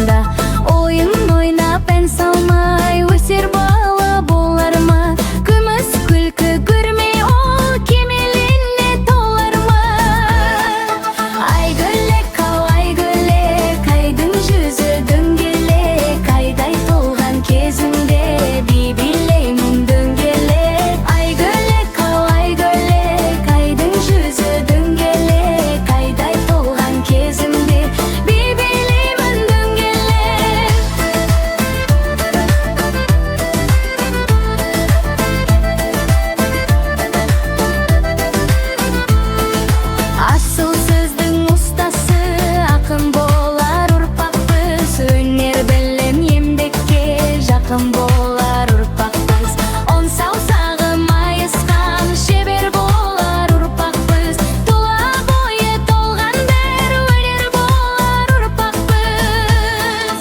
шағында. Ойын ойнап ән салмай өсер бала болар ма? Күміс күлкі көрмей ол кемеліне толар ма? Айгөлек ау айгөлек, айдың жүзі дөңгелек, айдай толған кезінде би билеймін дөңгелек. Айгөлек ау айгөлек, айдың жүзі дөңгелек, айдай толған кезінде би билеймін дөңгелек. Асыл сөздің ұстасы ақын болар ұрпақпыз, өнер білім еңбекке жақын болар ұрпақпыз. Он саусағы майысқан шебер болар ұрпақпыз, тұла бойы толған бір өнер болар ұрпақпыз.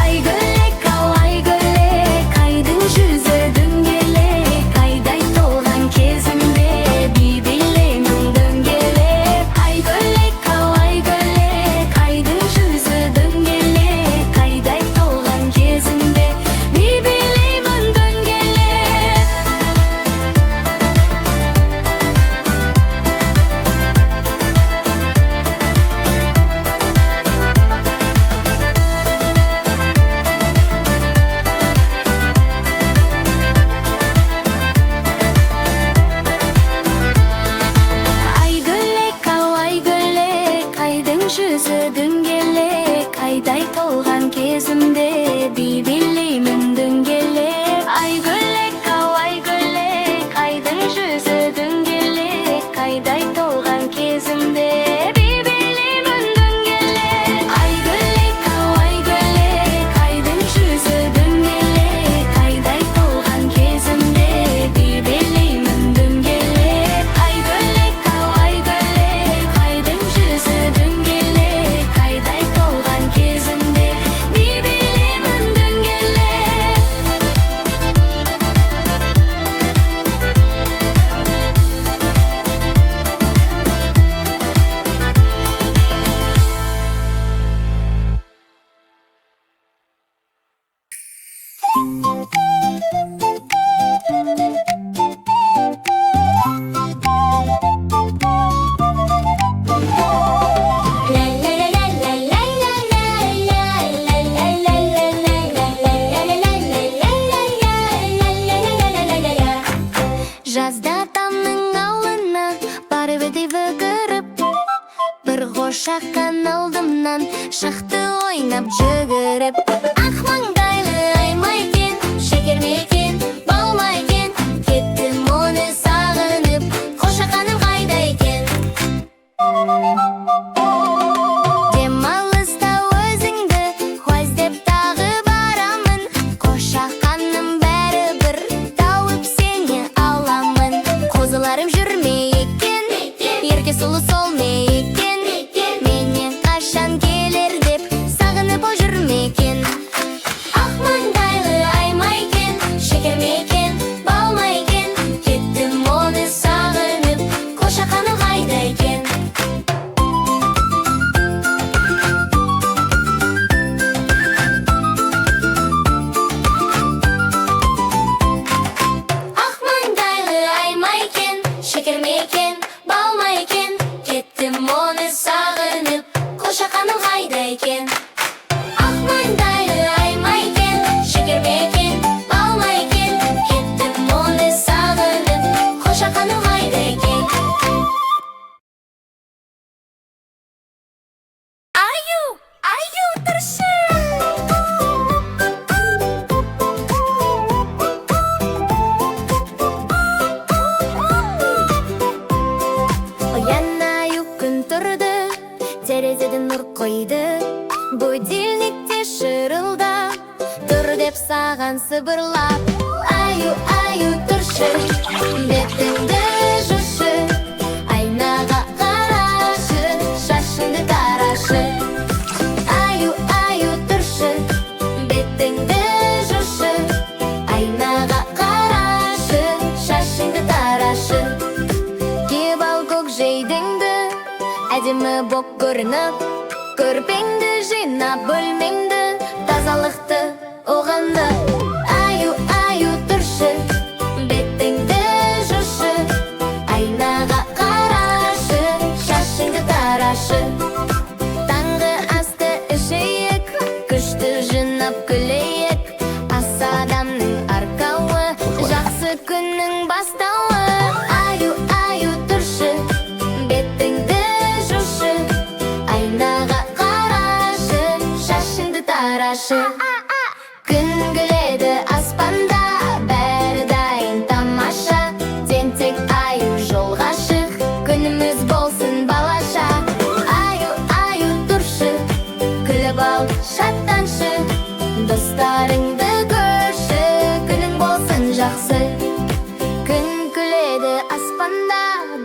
Айгөлек ау айгөлек, айдың жүзі дөңгелек, айдай толған кезімде би билеймін дөңгелек. Айгөлек ау айгөлек, айдың жүзі дөңгелек, айдай толған кезімде би билеймін дөңгелек. Айгөлек ау айгөлек, айдың жүзі дөңгелек, айдай толған кезімде би билеймін дөңгелек. Айгөлек ау айгөлек, айдың жүзі дөңгелек, айдай толған кезімде би билеймін дөңгелек. Айгөлек ау айгөлек, айдың жүзі дөңгелек, айдай толған кезімде би билеймін дөңгелек. Айгөлек ау айгөлек, айдың жүзі дөңгелек, айдай толған кезімде би билеймін дөңгелек. Жазда тамның ауылына барып еді кіріп, бір қошаққан алдымнан шықты ойнап жүгіріп. Ақ маңдайлы аймайкен, шекер мекен, балмайкен, кеттім оны сағынып, қошақаным қайда екен? Демалыста өзіңді көздеп тағы барамын, қошақаным бәрі бір тауып сені аламын. Қозыларым жүрме екен, ерке сұлу сол ме екен, менен қашан келер деп сағынып о жүрме екен? Ақ маңдайлы аймайкен, шекер мекен, балмайкен, кеттім оны сағынып, қошақаным қайда екен? Ақ маңдайлы аймайкен, шекер мекен, балмайкен, кеттім оны сағынып, қошақаным қайда екен? Ақ маңдайлы аймайкен, шекер мекен, балмайкен, кеттім оны сағынып, қошақаным қайда екен? Аю, аю, тұршы! Оянаю күн тұрды, терезеден нұр қойды, будильникте шырылдап, тұр деп саған сыбырлап. Аю, аю, тұршы, бетіңді жушы, айнаға қарашы, шашыңды тарашы. Аю, аю, тұршы, бетіңді жушы, айнаға қарашы, шашыңды тарашы. Кеп ал көкжейдіңді, әдемі боп көрініп, көрпеңді жинап бөлмеңді, ғашық. Күн күледі аспанда, бәрі дайын тамаша. Тентек аю жол ғашық, күніміз болсын балаша. Аю, аю тұршы, күліп ал, шаттаншы. Достарыңды көрші, күнің болсын жақсы. Күн күледі аспанда,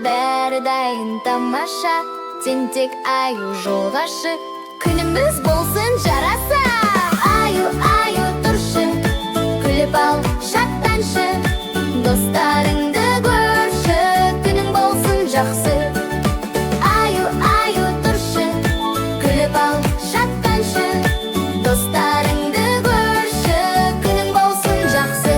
бәрі дайын тамаша. Тентек аю жол ғашық, күніміз болсын жараса. Аю, аю тұршы, күліп ал, шаттаншы. Достарыңды көрші, күнің болсын жақсы. Аю, аю тұршы, күліп ал, шаттаншы. Достарыңды көрші, күнің болсын жақсы.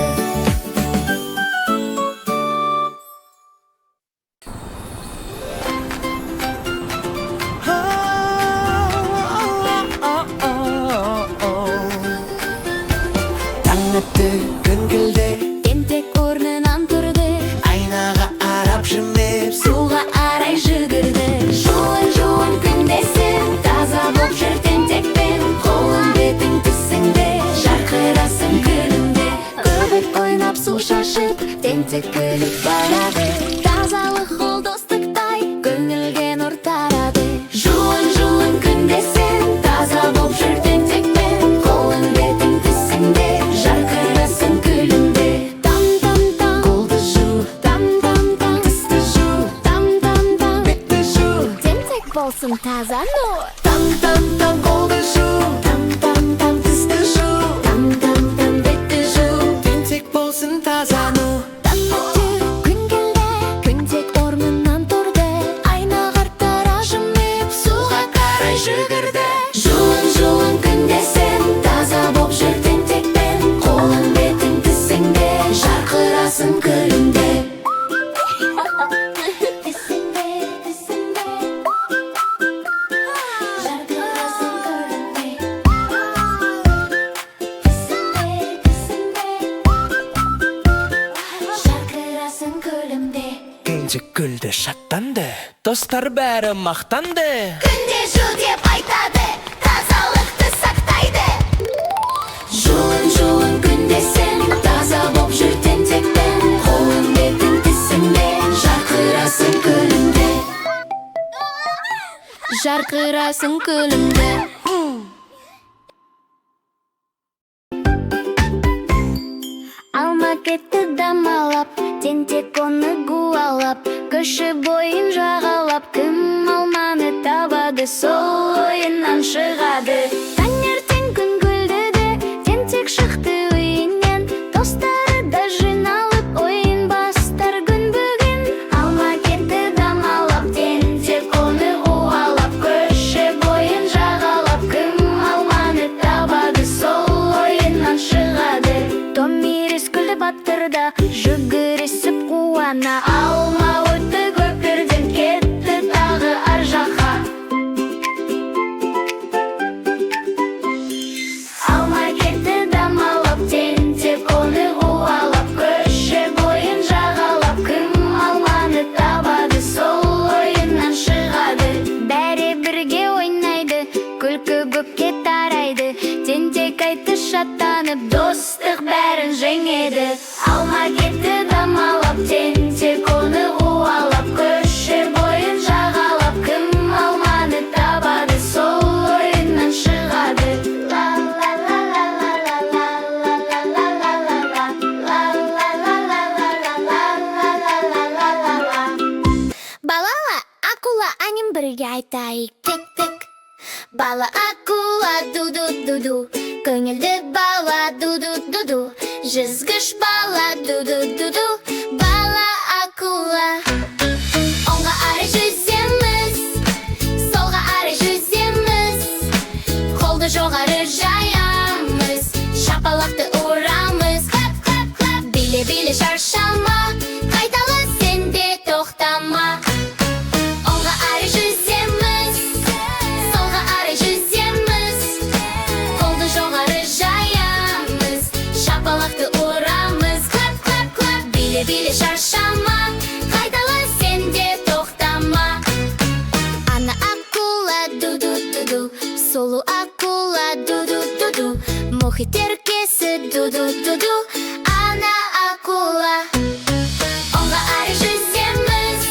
Таң өтті, күн күлді, Тентек орнынан тұрды, айнаға арап жымиып, суға арай жүгірді. Жуын күндесің, таза боп жүр тентекпен. Қолың бетің тісіңде, жарқырасың күлімде. Көбік ойнап су шашып, тентек күліп барады. Тазалық ол достықтай, көңілге нұр тарады. Жуын күндесің, таза боп жүр тентекпен. Қолың бетің тісіңде, жарқырасың күлімде. Там-там-там, қолды жу, там-там-там, тісті жу, там-там-там, бетті жу. Тентек болсын таза нұр. там-там-там қолды жу, Там-там-там, тісті жу, там-там-там, бетті жу. тентек болсын таза ну. Күн келді, күндек орнынан тұрды, айна қарттара жымиып, суға қарай жүгірді. Жуын күндесің, таза боп жүр тентекпен. Қолың бетің тісіңде, жарқырасың күлімде. Тісіңде, тісіңде, жарқырасың күлімде. Тісіңде, тісіңде, жарқырасың күлімде. Тентек күлді, шаттанды, достар бәрі мақтанды. Күнде жу деп айтады, тазалықты сақтайды. Жуын күндесің, таза боп жүр тентекпен. Қолың бетің тісіңде, жарқырасың күлімде. Жарқырасың күлімде. Алма кетті дамалап, тентек оны гуалап. Көші бойын жағалап, кім алманы табады, сол ойынан шығады. Таңертең күн күлді, тентек шықты үйінен. Достары да жиналып, ойын бастар күн бүгін. Алма кетті дамалап, тентек оны гуалап. Көші бойын жағалап, кім алманы табады, сол ойынан шығады. Томирис күліп аттырда, жүгірісіп қуана. Алма өтті көпірден, кетті тағы ар жаққа. Алма кетті дамалап, тентек оны гуалап. Көші бойын жағалап, кім алманы табады, сол ойынан шығады. Бәрі бірге ойнайды, күлкі көпке тарайды. Тентек айтты шаттанып, достық бәрін жеңеді. Алма кетті дамалап, тентек оны гуалап. Көші бойын жағалап, кім алманы табады, сол ойынан шығады. Балала, акула, анем бірге айтайық. Тек-тек. Бала акула, ду-ду-ду-ду. Көңілді бала, ду-ду-ду-ду. Жүзгіш бала, ду-ду-ду-ду. Бала акула. Оңға ары жүземіз, солға ары жүземіз. Қолды жоғары жаямыз, шапалақты ұрамыз. Клап-клап-клап, биле-биле шаршама. Қайталы сен де тоқтама. Оңға ары жүземіз, солға ары жүземіз. Қолды жоғары жаямыз, шапалақты ұрамыз. Клап-клап-клап, биле-биле шаршама. Қайталы сен де тоқтама. Ана акула, ду-ду-ду-ду. Солу акула, ду-ду-ду-ду. мұхит еркесі ду-ду-ду-ду. Ана акула. Оңға ары жүземіз,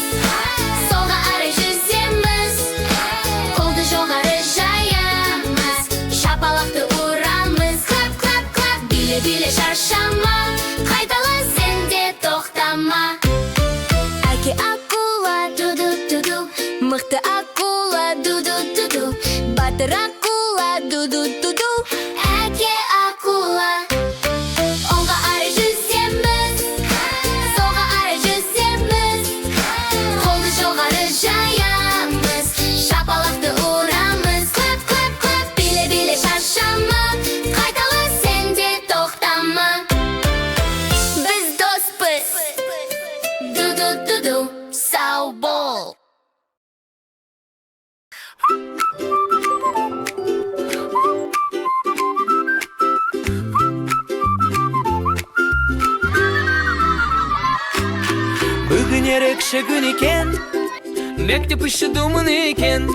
солға ары жүземіз. Қолды жоғары жаямыз, шапалақты ұрамыз. Клап, клап, клап, биле-биле шаршама. Қайтала сен де тоқтама. Әке акула ду-ду-ду-ду, мықты акула ду-ду-ду-ду, батыр акула ду-ду-ду-ду. Әке акула. Оңға ары жүземіз, солға ары жүземіз. Қолды жоғары жаямыз, шапалақты ұрамыз. Клап, клап, клап, биле-биле шаршама. Қайтала сен де тоқтама. Біз доспыз, ду-ду-ду-ду, сау бол. Бүгін ерекше күн екен, мектеп іші думын екен.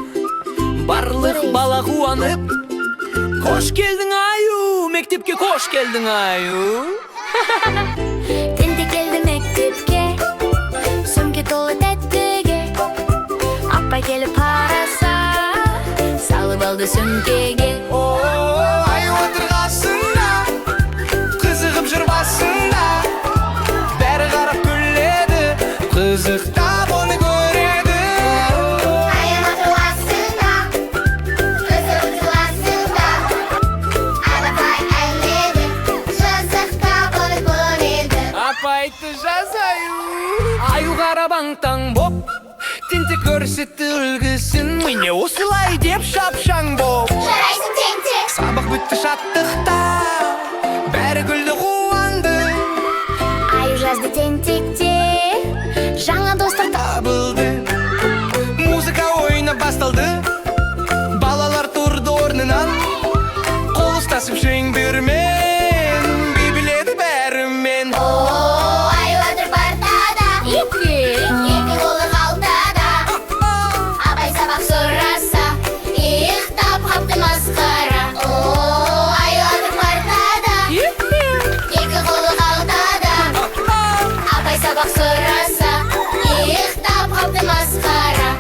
Барлық бала қуанып, қош келдің аю, мектепке қош келдің аю. Тентек келді мектепке, сөмке толы тәттіге. Апай келіп қараса, салып алды сөмкеге. Аю отырғасында, қызығып жүр басында. Бәрі қарап күледі, қызықтап оны көреді. Аю отырғасында, қызығып жыласында. Апай әледі, қызықтап оны көреді. Апайды жазаю, аю қарабаңтаң боп, тентек көрсетті үлгісін. Міне осылай деп шапшаң боп. Жарайсың тентек. Сабақ бітті шаттықта, бәрі күлді қуанды. Аю жазды тентекте, жаңа достар Табылды, музыка ойына басталды. Балалар тұрды орнынан, қол ұстасып шеңбермен, би біледі бәрімен. Аю отыр партада, екі қолы қалтада. Апай сабақ сұраса, иықтап қапты масқара. Аю отыр партада, екі қолы қалтада. Апай сабақ сұраса, иықтап қапты масқара.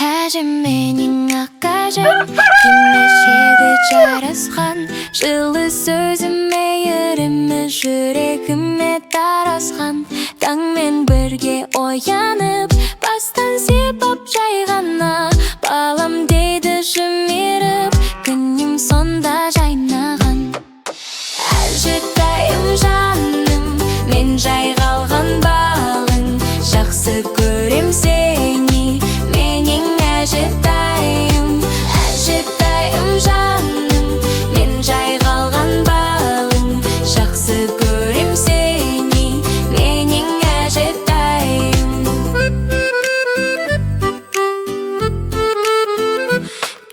Әжем менің ақ әжем, кимешегі жарасқан. Жылы сөзі мейірімі жүрегіме таразған. Таңмен бірге оянып, бастан сипап жайғана. Балам дейді жымирып, күнім сонда жайнаған. Әжетайым жаным, мен жай қалған бағың. Жақсы көрем сені, менің әжетайым. Әжетайым жаным, мен жай қалған бағың. Жақсы көрем сені, менің әжетайым.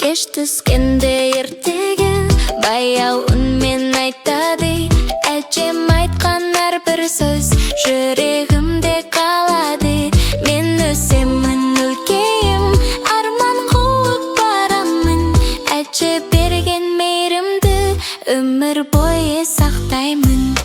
Кеш түскенде ертегі, баяу үнмен айтады. Әжем айтқан әрбір сөз жүрегімде қалады. Мен өсемін, үлкейім, арман қуып барамын. Әже берген мейірімді өмір бойы сақтаймын.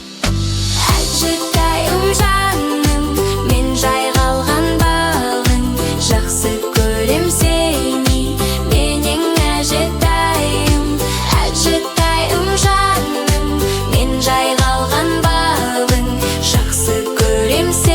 Әжетайым жаным, мен жай қалған бағың. Жақсы көрем сені, менің әжетайым. Әжетайым жаным, мен жай қалған бағың. Жақсы көрем сені.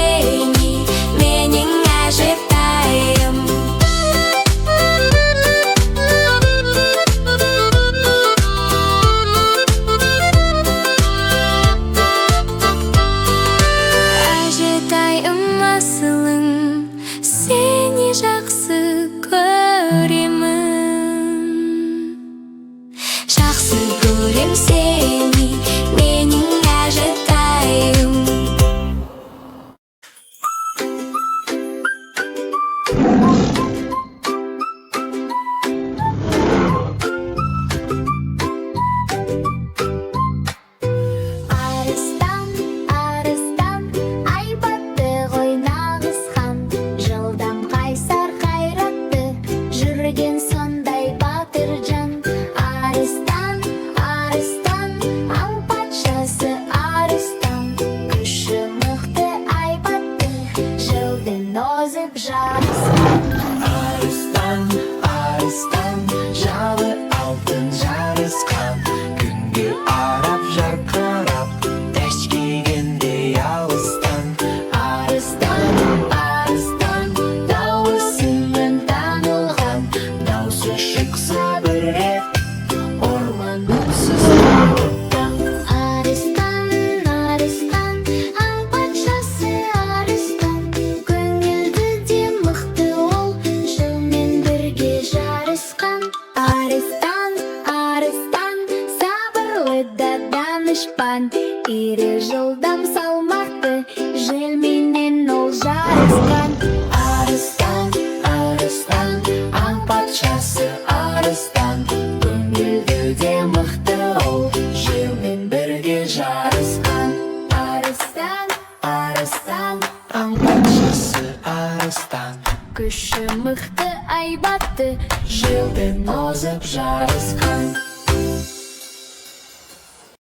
күші мықты айбатты, жылдың озып жарысқан.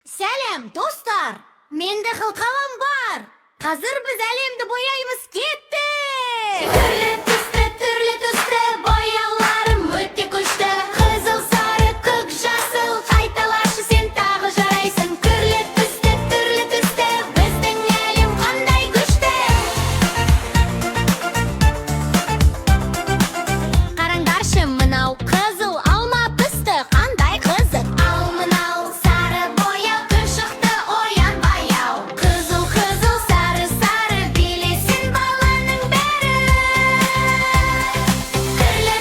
Сәлем, достар! Менде қылқалам бар! Қазір біз әлемді бояймыз, кеттік! Түрлі түсті бояуларым өте күшті, қызыл, сары, көк, жасыл, қайталашы сен тағы жарайсың. Түрлі түсті біздің әлем қандай күшті. Қараңдаршы, мынау қызыл алма пісті, қандай қызық! Ал мынау сары бояу, күн шықты оянбай ау. Қызыл, сары, билесін баланың бәрі. Түрлі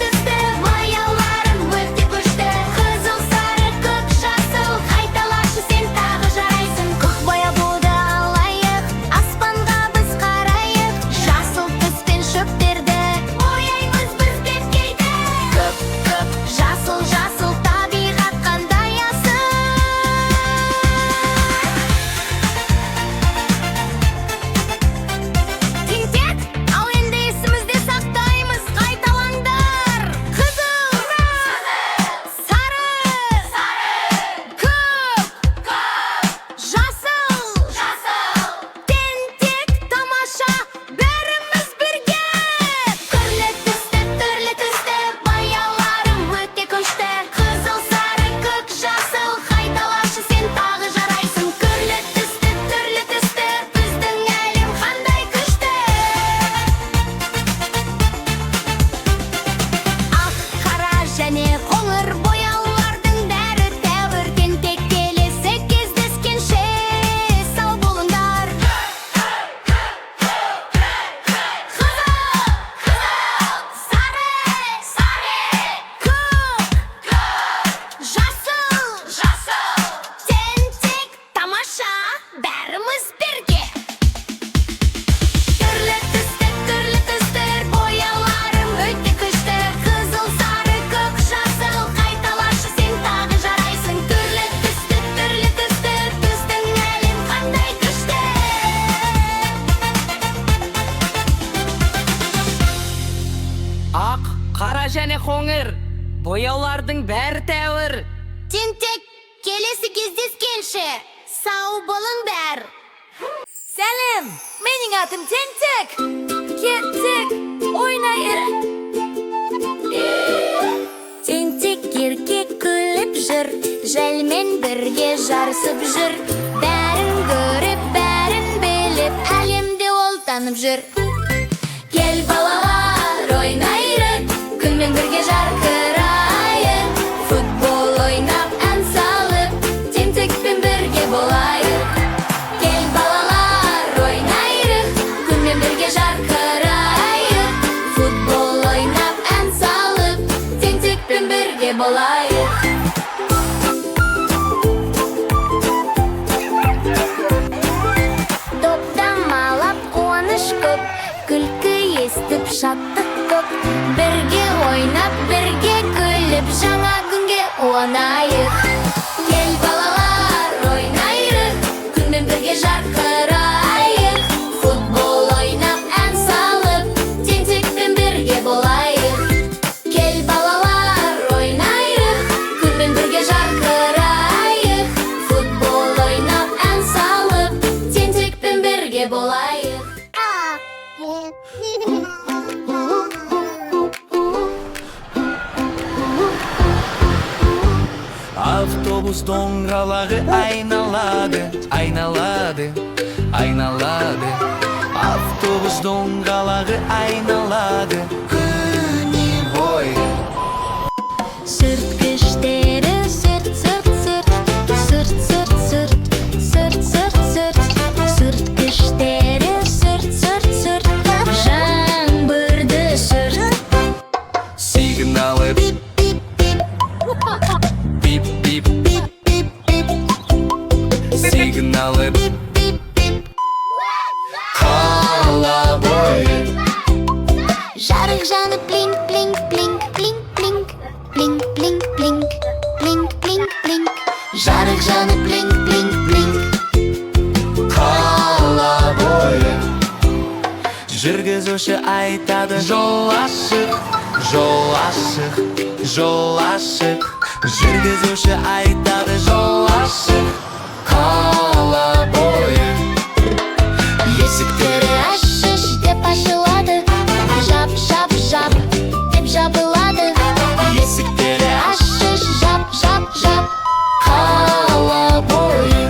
түсті бояуларым өте күшті, қызыл, сары, көк, жасыл, қайталашы сен тағы жарайсың. Көк бояуды алайық, аспанға біз қарайық, жасыл түспен шөптерді Бояймыз біз беткейді. көп, жасыл табиғат қандай асыл! Тентек, ал енді есімізде сақтаймыз, қайталаңдар! Қызыл, сары, көк, жасыл, тентек, тамаша, бәріміз бірге! Түрлі түсті бояуларым өте күшті, қызыл, сары, көк, жасыл, қайталашы сен тағы жарайсың. Түрлі түсті біздің әлем қандай күшті. Ақ, қара және қоңыр бояулардың бәрі тәуір, тентек келесі кездескенше сау болыңдар! Жасыл, Тентек, тамаша, бәріміз бірге! түрлі түсті бояуларым өте күшті, қызыл, сары, көк, жасыл, қайталашы сен тағы жарайсың. Түрлі түсті біздің әлем қандай күшті. Ақ, қара және қоңыр бояулардың бәрі тәуір. Тентек, келесі кездескенше сау болыңдар! Сәлем, менің атым Тентек! Кеттік, ойнайық! Тентек еркек күліп жүр, жәлмен бірге жарысып жүр. Бәрін көріп, бәрін біліп, әлемде ол танып жүр. Кел балалар ойнайық, күнмен бірге жарқырайық. Футбол ойнап, ән салып, тентекпен бірге болайық. Кел балалар ойнайық, күнмен бірге жарқырайық. Футбол ойнап, ән салып, тентекпен бірге болайық. Топтамалап қуаныш көп, күлкі естіп шаттық көп. Бірге ойнап, бірге күліп, жаңа күнге қуанайық. Кел балалар ойнайық, күнмен бірге жарқырайық. Футбол ойнап, ән салып, тентекпен бірге болайық. Кел балалар ойнайық, күнмен бірге жарқырайық. Футбол ойнап, ән салып, тентекпен бірге болайық. Автобус доңғалағы айналады, айналады, айналады. Автобус доңғалағы айналады, күні бойы. Сүрткіштері сүрт, сүрт, сүрт, сүрт, сүрт, сүрт, сүрт, сүрт, сүрт. Сүрткіштері сүрт, сүрт, сүрт, жаңбырды сүрт. Сигналы бип, бип, бип, бип, бип. Сигналы бип, қала бойы. Жарық жүргізуші айтады: жол ашық, жол ашық, жол ашық. Жүргізуші айтады: жол ашық, қала бойы. Есіктері ашш деп ашылады, жап, жап, жап деп жабылады. Есіктері Ашш, жап, жап, жап, қала бойы.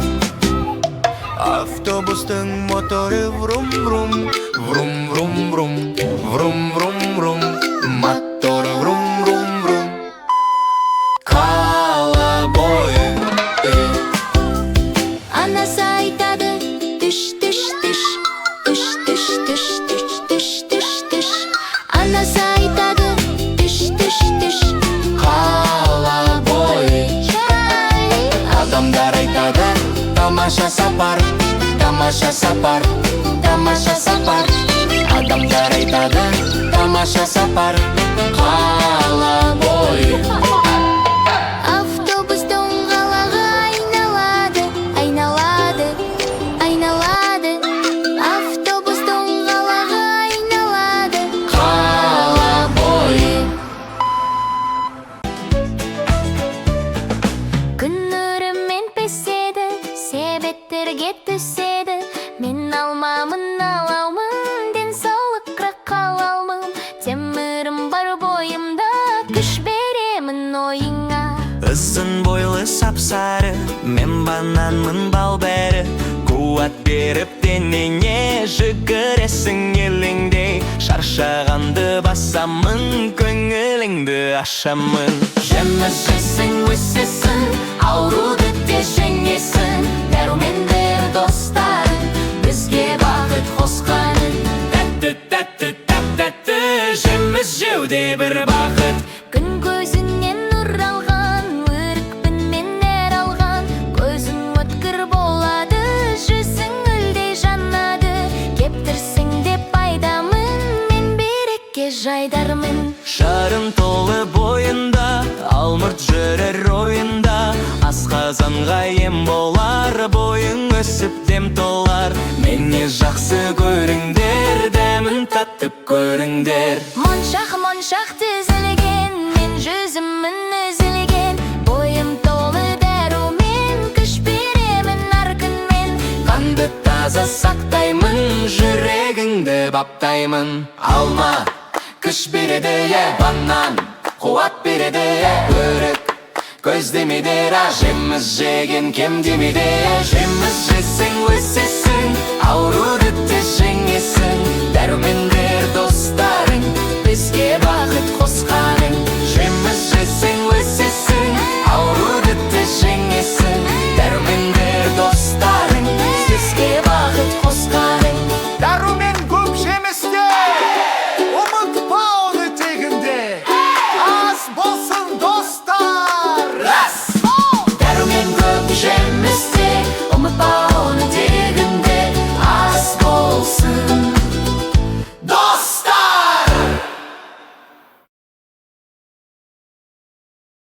Автобустың моторы врум-врум, врум-врум-врум, врум-врум-врум, моторы врум-врум-врум. Қала бойы. Анасы айтады: түш, түш, түш, түш, түш, түш, түш, түш, түш, түш. Анасы айтады: түш, түш, түш, Қала бойы. Адамдар айтады: тамаша сапар, тамаша сапар, тамаша сапар. Адамдар айтады: тамаша сапар, қала бойы. автобус доңғалағы айналады, айналады, айналады. Автобус доңғалағы айналады, Қала бойы. күн нұрымен піседі, себеттерге түседі. Мен алмамын, алаумын, денсаулыққа қалаумын. Темірім бар бойымда, күш беремін ойыңа. Ұзын бойлы сап-сары, мен бананмын бал-бәрі. Қуат беріп денеңе жүгіресің еліңдей. Шаршағанды басамын, көңіліңді ашамын. Жеміс жесің, өсесің, ауруды тез жеңесің. Дәрумендер достарың, бізге бақыт қосқаның. Тәтті, тәтті, тәп-тәтті, жеміс жеуде бір бақыт. Күн көзінен нұр алған, өрікпінмен нәр алған. Көзің өткір болады, жүзің гүлдей жанады. Кептірсің деп пайдамын, мен берекке жайдармын. Шарын толы бойында, алмұрт жүрер ойында. Асқазанға ем болар, бойың өсіп дем толар. Мені жақсы көріңдер, дәмін татып көріңдер. Моншақ, моншақ тізілген, мен жүзімін үзілген. Бойым толы дәрумен, күш беремін әр күнмен. Қанды таза сақтаймын, жүрегіңді баптаймын. Алма күш береді, банан қуат береді, өрік көз демейді. Жеміс жеген кем демейді. Жеміс жесең